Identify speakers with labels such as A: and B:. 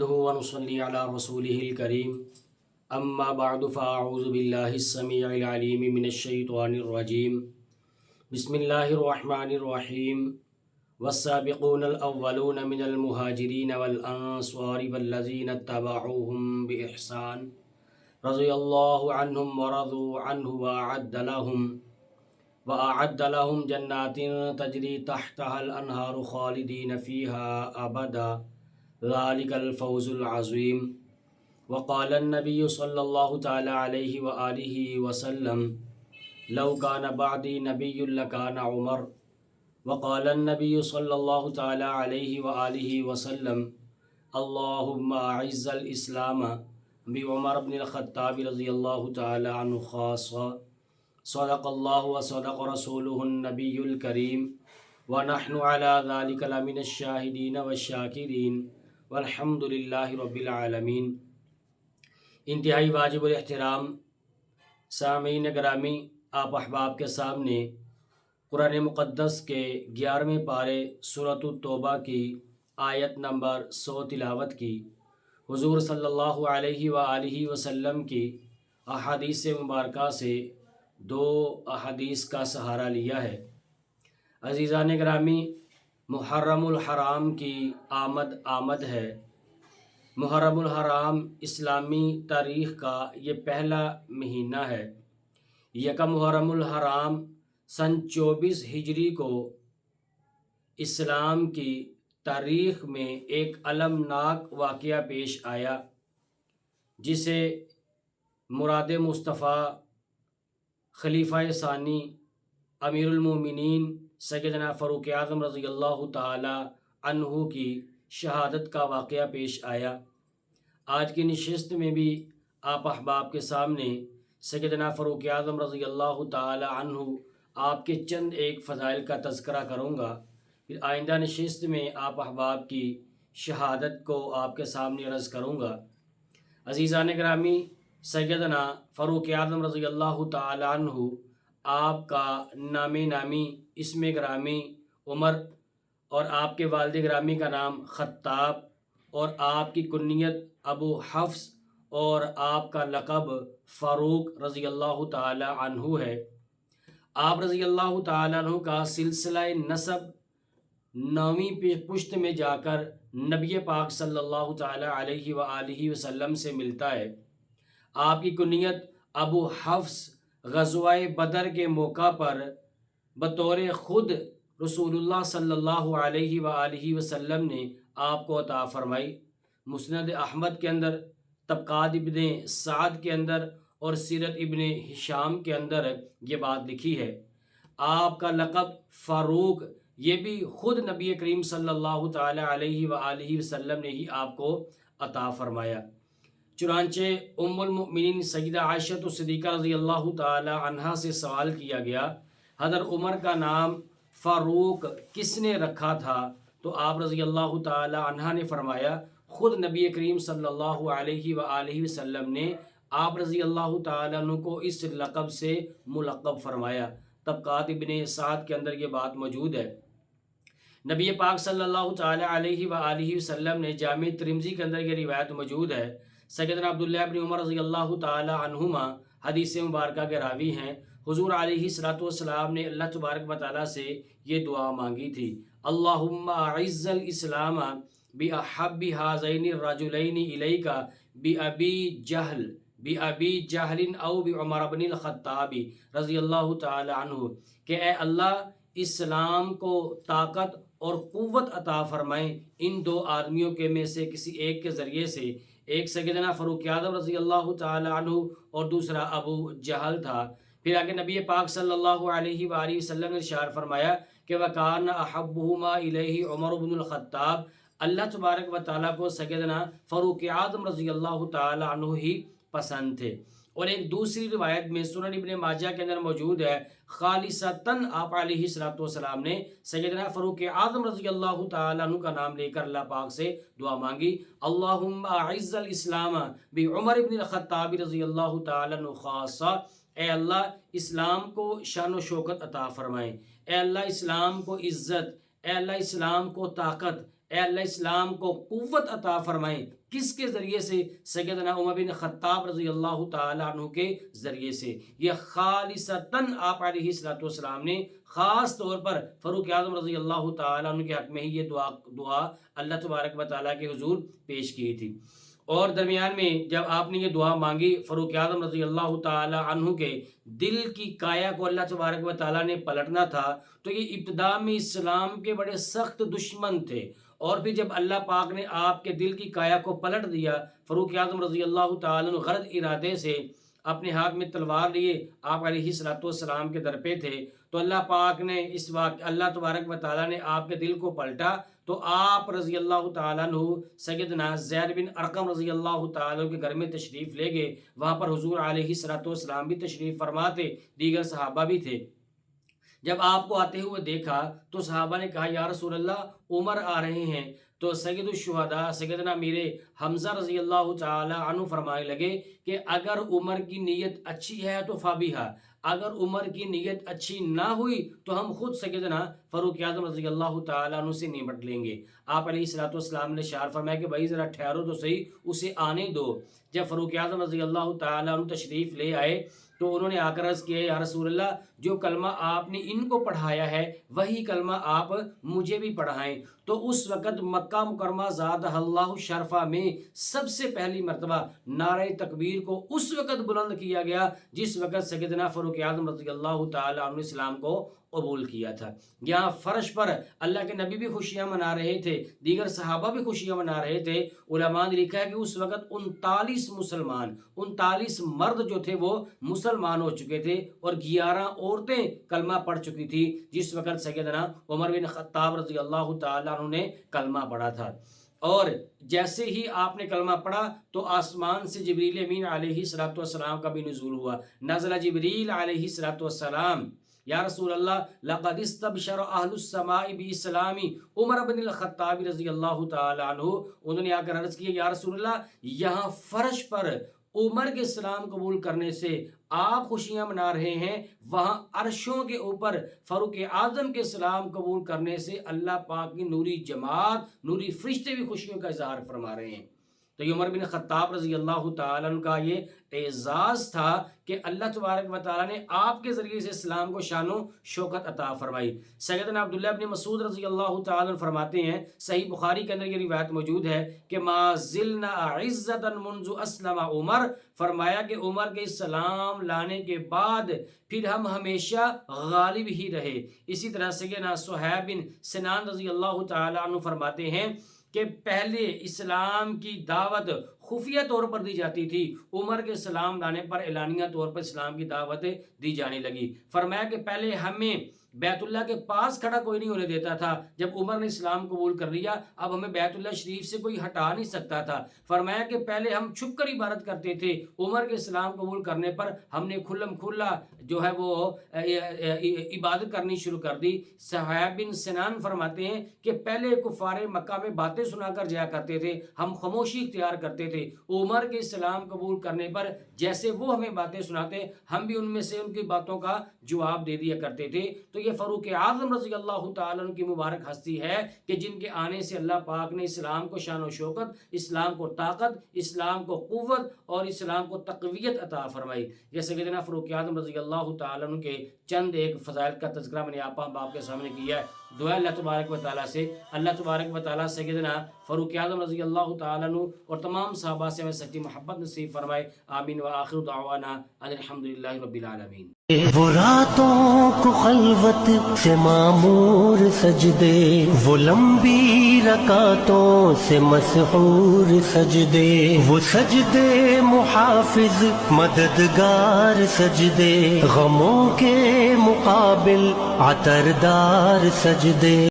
A: نحمده ونصلي على رسوله الكريم اما بعد فاعوذ بالله السميع العليم من الشيطان الرجيم بسم الله الرحمن الرحيم والسابقون الأولون من المهاجرين والأنصار والذين اتبعوهم بإحسان رضي الله عنهم ورضوا عنه وأعد لهم جنات تجري تحتها الأنهار خالدين فيها أبدا ذلك الفوز العظيم وقال النبي صلى الله تعالى عليه وآله وسلم لو كان بعدي نبي لكان عمر وقال النبي صلى الله تعالى عليه وآله وسلم اللهم أعز الإسلام بعمر بن الخطاب رضي الله تعالى عنه خاصة صدق الله وصدق رسوله النبي الكريم ونحن على ذلك لمن الشاهدين والشاكرين والحمد للہ رب العالمین۔ انتہائی واجب الاحترام سامعین گرامی، آپ احباب کے سامنے قرآن مقدس کے 11ویں پارے سورۃ التوبہ کی آیت نمبر 100 تلاوت کی، حضور صلی اللہ علیہ وآلہ وسلم کی احادیث مبارکہ سے 2 احادیث کا سہارا لیا ہے۔ عزیزان گرامی، محرم الحرام کی آمد ہے۔ محرم الحرام اسلامی تاریخ کا یہ پہلا مہینہ ہے۔ یکم محرم الحرام سن 24 ہجری کو اسلام کی تاریخ میں ایک المناک واقعہ پیش آیا، جسے مراد مصطفیٰ خلیفہ ثانی امیر المومنین سیدنا فاروق اعظم رضی اللہ تعالی عنہ کی شہادت کا واقعہ پیش آیا۔ آج کی نشست میں بھی آپ احباب کے سامنے سیدنا فاروق اعظم رضی اللہ تعالی عنہ آپ کے چند ایک فضائل کا تذکرہ کروں گا، پھر آئندہ نشست میں آپ احباب کی شہادت کو آپ کے سامنے عرض کروں گا۔ عزیزان گرامی، سیدنا فاروق اعظم رضی اللہ تعالی عنہ، آپ کا نام نامی اسم گرامی عمر اور آپ کے والد گرامی کا نام خطاب اور آپ کی کنیت ابو حفص اور آپ کا لقب فاروق رضی اللہ تعالی عنہ ہے۔ آپ رضی اللہ تعالی عنہ کا سلسلہ نسب 9ویں پشت میں جا کر نبی پاک صلی اللہ تعالی علیہ وآلہ وسلم سے ملتا ہے۔ آپ کی کنیت ابو حفص غزوہ بدر کے موقع پر بطور خود رسول اللہ صلی اللہ علیہ وآلہ وسلم نے آپ کو عطا فرمائی۔ مسند احمد کے اندر، طبقات ابن سعد کے اندر اور سیرت ابن ہشام کے اندر یہ بات لکھی ہے۔ آپ کا لقب فاروق یہ بھی خود نبی کریم صلی اللہ تعالی علیہ وآلہ وسلم نے ہی آپ کو عطا فرمایا۔ چنانچہ ام المؤمنین سیدہ عائشہ صدیقہ رضی اللہ تعالی عنہا سے سوال کیا گیا، حضرت عمر کا نام فاروق کس نے رکھا تھا؟ تو آپ رضی اللہ تعالی عنہ نے فرمایا، خود نبی کریم صلی اللہ علیہ وآلہ وسلم نے آپ رضی اللہ تعالی عنہ کو اس لقب سے ملقب فرمایا۔ طبقات ابن سعد کے اندر یہ بات موجود ہے۔ نبی پاک صلی اللہ تعالی علیہ وآلہ وسلم نے جامع ترمذی کے اندر یہ روایت موجود ہے۔ سیدنا عبداللہ ابن عمر رضی اللہ تعالی عنہما حدیث مبارکہ کے راوی ہیں۔ حضور علیہ السلام نے اللہ تبارک و تعالیٰ سے یہ دعا مانگی تھی، اللہم اعز الاسلام باحب ہذین الرجلین الیک بابی جہل او بعمر بن الخطاب رضی اللہ تعالی عنہ، کہ اے اللہ اسلام کو طاقت اور قوت عطا فرمائیں ان 2 آدمیوں کے میں سے کسی ایک کے ذریعے سے۔ ایک سیدنا فاروق اعظم رضی اللہ تعالی عنہ اور دوسرا ابو جہل تھا۔ پھر آگے نبی پاک صلی اللہ علیہ وآلہ وسلم نے ارشاد فرمایا کہ وَكَانَ أَحَبُّهُمَا إِلَيْهِ عُمَرُ بْنُ الْخَطَّابِ، اللہ تبارک و تعالیٰ کو سیدنا فاروق اعظم رضی اللہ تعالی عنہ ہی پسند تھے۔ اور ایک دوسری روایت میں سنن ابن ماجہ کے اندر موجود ہے، خالصتاً آپ علیہ السلام نے سیدنا فاروق اعظم رضی اللہ تعالیٰ عنہ کا نام لے کر اللہ پاک سے دعا مانگی، اللہم اعز الاسلام بعمر بن الخطاب رضی اللہ تعالیٰ عنہ خاصہ، اے اللہ اسلام کو شان و شوکت عطا فرمائیں، اے اللہ اسلام کو عزت، اے اللہ اسلام کو طاقت، اے اللہ اسلام کو قوت عطا فرمائیں. کس کے ذریعے سے؟ سیدنا عمر بن خطاب رضی اللہ تعالیٰ عنہ کے ذریعے سے. یہ خالصتاً آپ علیہ الصلوۃ والسلام نے خاص طور پر فاروق اعظم رضی اللہ تعالیٰ عنہ کے حق میں ہی یہ دعا اللہ تبارک و تعالیٰ کے حضور پیش کی تھی. اور درمیان میں جب آپ نے یہ دعا مانگی، فاروق اعظم رضی اللہ تعالیٰ عنہ کے دل کی کایا کو اللہ تبارک و تعالیٰ نے پلٹنا تھا، تو یہ ابتدا میں اسلام کے بڑے سخت دشمن تھے، اور پھر جب اللہ پاک نے آپ کے دل کی کایا کو پلٹ دیا، فاروق اعظم رضی اللہ تعالیٰ عنہ غرض ارادے سے اپنے ہاتھ میں تلوار لیے آپ علیہ الصلوۃ والسلام کے در پہ تھے، تو اللہ پاک نے اللہ تبارک و تعالیٰ نے آپ کے دل کو پلٹا، تو آپ رضی اللہ تعالیٰ عنہ سیدنا زید بن ارقم رضی اللہ تعالیٰ عنہ کے گھر میں تشریف لے گئے. وہاں پر حضور علیہ الصلوۃ والسلام بھی تشریف فرماتے، دیگر صحابہ بھی تھے. جب آپ کو آتے ہوئے دیکھا تو صحابہ نے کہا یا رسول اللہ عمر آ رہے ہیں. تو سید الشہداء سیدنا میرے حمزہ رضی اللہ تعالی عنہ فرمانے لگے کہ اگر عمر کی نیت اچھی ہے تو فابیہا، اگر عمر کی نیت اچھی نہ ہوئی تو ہم خود سیدنا فاروق اعظم رضی اللہ تعالیٰ عنہ سے نمٹ لیں گے. آپ علیہ الصلوۃ والسلام نے اشارہ فرمایا کہ بھائی ذرا ٹھہرو تو صحیح، اسے آنے دو. جب فاروق اعظم رضی اللہ تعالیٰ عنہ تشریف لے آئے تو انہوں نے آ کر عرض کیا یا رسول اللہ جو کلمہ آپ نے ان کو پڑھایا ہے وہی کلمہ آپ مجھے بھی پڑھائیں. تو اس وقت مکہ مکرمہ زادہ اللہ شرفہ میں سب سے پہلی مرتبہ نعرہ تکبیر کو اس وقت بلند کیا گیا جس وقت سیدنا فاروق اعظم رضی اللہ تعالیٰ عنہ اسلام کو قبول کیا تھا. یہاں فرش پر اللہ کے نبی بھی خوشیاں منا رہے تھے، دیگر صحابہ بھی خوشیاں منا رہے تھے. علماء نے لکھا ہے کہ اس وقت 39 مرد جو تھے وہ مسلمان ہو چکے تھے اور 11 عورتیں کلمہ پڑھ چکی تھی جس وقت سیدنا عمر بن خطاب رضی اللہ تعالیٰ عنہ نے کلمہ پڑھا تھا. اور جیسے ہی آپ نے کلمہ پڑھا تو آسمان سے جبریل امین علیہ الصلوۃ والسلام کا بھی نزول ہوا. نزل جبریل علیہ الصلوۃ والسلام یا رسول اللہ لقد استبشر اہل السماء باسلام عمر بن الخطاب رضی اللہ تعالی عنہ. انہوں نے آ کر عرض کیا یا رسول اللہ یہاں فرش پر عمر کے اسلام قبول کرنے سے آپ خوشیاں منا رہے ہیں، وہاں عرشوں کے اوپر فاروق اعظم کے اسلام قبول کرنے سے اللہ پاک کی نوری جماعت، نوری فرشتے بھی خوشیوں کا اظہار فرما رہے ہیں. تو یہ عمر بن خطاب رضی اللہ تعالیٰ عنہ کا یہ اعزاز تھا کہ اللہ تبارک و تعالیٰ نے آپ کے ذریعے سے اسلام کو شان و شوکت عطا فرمائی. سیدنا عبداللہ بن مسعود رضی اللہ تعالیٰ عنہ فرماتے ہیں، صحیح بخاری کے اندر یہ روایت موجود ہے کہ ما زلنا عزتا منذ اسلم عمر، فرمایا کہ عمر کے اسلام لانے کے بعد پھر ہم ہمیشہ غالب ہی رہے. اسی طرح سیدنا صہیب بن سنان رضی اللہ تعالیٰ عنہ فرماتے ہیں کہ پہلے اسلام کی دعوت خفیہ طور پر دی جاتی تھی، عمر کے اسلام لانے پر اعلانیہ طور پر اسلام کی دعوت دی جانے لگی. فرمایا کہ پہلے ہمیں بیت اللہ کے پاس کھڑا کوئی نہیں ہونے دیتا تھا، جب عمر نے اسلام قبول کر لیا اب ہمیں بیت اللہ شریف سے کوئی ہٹا نہیں سکتا تھا. فرمایا کہ پہلے ہم چھپ کر عبادت کرتے تھے، عمر کے اسلام قبول کرنے پر ہم نے کھلم کھلا جو ہے وہ عبادت کرنی شروع کر دی. صہیب بن سنان فرماتے ہیں کہ پہلے کفار مکہ میں باتیں سنا کر جایا کرتے تھے، ہم خاموشی اختیار کرتے تھے. عمر کے اسلام قبول کرنے پر جیسے وہ ہمیں باتیں سناتے ہم بھی ان میں سے ان کی باتوں کا جواب دے دیا کرتے تھے. تو یہ فاروق اعظم رضی اللہ تعالیٰ عنہ کی مبارک ہستی ہے کہ جن کے آنے سے اللہ پاک نے اسلام کو شان و شوکت، اسلام کو طاقت، اسلام کو قوت اور اسلام کو تقویت عطا فرمائی. جیسے کہ جناب فاروق اعظم رضی اللہ تعالیٰ عنہ کے چند ایک فضائل کا تذکرہ میں نے آپ کے سامنے کیا ہے. دعا اللہ تبارک و تعالیٰ سے اللہ تبارک و تعالیٰ سیدنا فاروق اعظم رضی اللہ تعالیٰ عنہ اور تمام صحابہ سے ہمیں سچی محبت نصیب فرمائے. آمین. وآخر دعوانا ان الحمدللہ رب العالمین.
B: وہ راتوں کو خلوت سے معمور سجدے، وہ لمبی رکعتوں سے مسحور سجدے، وہ سجدے محافظ مددگار سجدے، غموں کے مقابل عطردار سجدے.